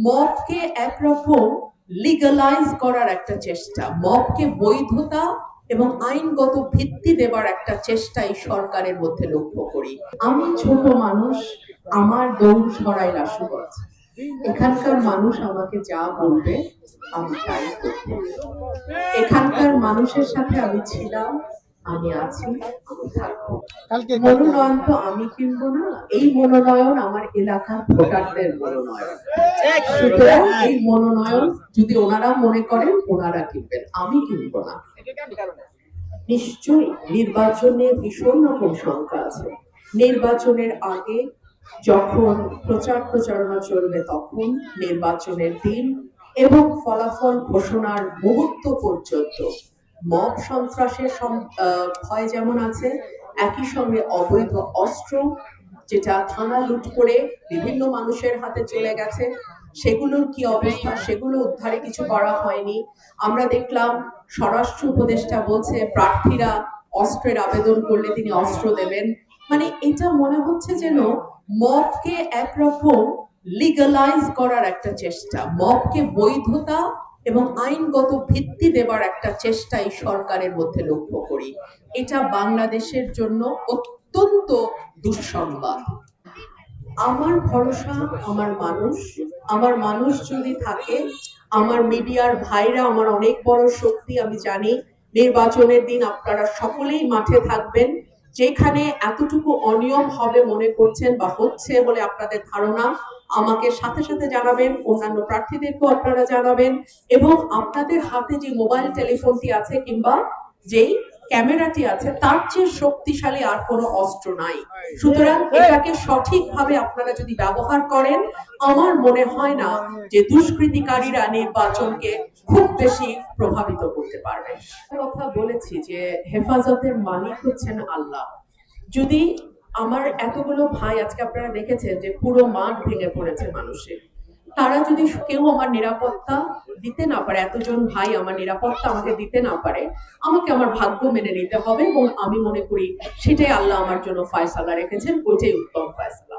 মবকে একরকম লিগালাইজ করার একটা চেষ্টা, মবকে বৈধতা এবং আইনগত ভিত্তি দেবার একটা চেষ্টা এই সরকারের মধ্যে লক্ষ্য করি। আমি ছোট মানুষ, আমার দৌড় সরাই রাসুগঞ্জ। এখানকার মানুষ আমাকে যা বলবে আমি তাই করব। এখানকার মানুষের সাথে আমি ছিলাম, আমি আছি, আমি থাকবো। মনোনয়ন তো আমি কিনবো না, এই মনোনয়ন আমার এলাকার ভোটারদের মনোনয়ন। সুতরাং এই মনোনয়ন যদি ওনারা মনে করেন ওনারা কিনবেন, আমি কিনবো না। নিশ্চয়ই নির্বাচনে ভীষণ রকম শঙ্কা আছে। নির্বাচনের আগে যখন প্রচারণা চলবে, তখন নির্বাচনের দিন এবং ফলাফল ঘোষণার মুহূর্ত পর্যন্ত মব সন্ত্রাসের ভয় যেমন আছে, একই সঙ্গে অবৈধ অস্ত্র যেটা থানা লুট করে বিভিন্ন মানুষের হাতে চলে গেছে, সেগুলোর কি অবস্থা, সেগুলো উদ্ধারে কিছু করা হয়নি। আমরা দেখলাম স্বরাষ্ট্র উপদেষ্টা বলছে প্রার্থীরা অস্ত্রের আবেদন করলে তিনি অস্ত্র দেবেন। মানে এটা মনে হচ্ছে যেন মবকে একরকম লিগালাইজ করার একটা চেষ্টা, মবকে বৈধতা এবং আইনগত ভিত্তি দেবার একটা চেষ্টা এই সরকারের মধ্যে লক্ষ্য করি। এটা বাংলাদেশের জন্য অত্যন্ত দুঃসংবাদ। আমার ভরসা আমার মানুষ যদি থাকে, আমার মিডিয়ার ভাইরা আমার অনেক বড় শক্তি। আমি জানি নির্বাচনের দিন আপনারা সকলেই মাঠে থাকবেন। যেখানে এতটুকু অনিয়ম হবে মনে করছেন বা হচ্ছে বলে আপনাদের ধারণা, আমাকে সাথে সাথে জানাবেন, অন্যান্য প্রার্থীদেরকেও আপনারা জানাবেন। এবং আপনাদের হাতে যে মোবাইল টেলিফোনটি আছে কিংবা যেই ক্যামেরাটি আছে, তার চেয়ে শক্তিশালী আর কোনো অস্ত্র নাই। সুতরাং এটাকে সঠিকভাবে আপনারা যদি ব্যবহার করেন, আমার মনে হয় না যে দুষ্কৃতিকারীরা নির্বাচনকে খুব বেশি প্রভাবিত করতে পারবে। কথা বলেছি যে হেফাজতের মালিক হচ্ছেন আল্লাহ। যদি আমার এতগুলো ভাই, আজকে আপনারা দেখেছেন যে পুরো মাঠ ভেঙে পড়েছে মানুষের, তারা যদি কেউ আমার নিরাপত্তা দিতে না পারে, এতজন ভাই আমার নিরাপত্তা আমাকে দিতে না পারে, আমাকে আমার ভাগ্য মেনে নিতে হবে। এবং আমি মনে করি সেটাই আল্লাহ আমার জন্য ফয়সালা রেখেছেন, ওইটাই উত্তম ফয়সালা।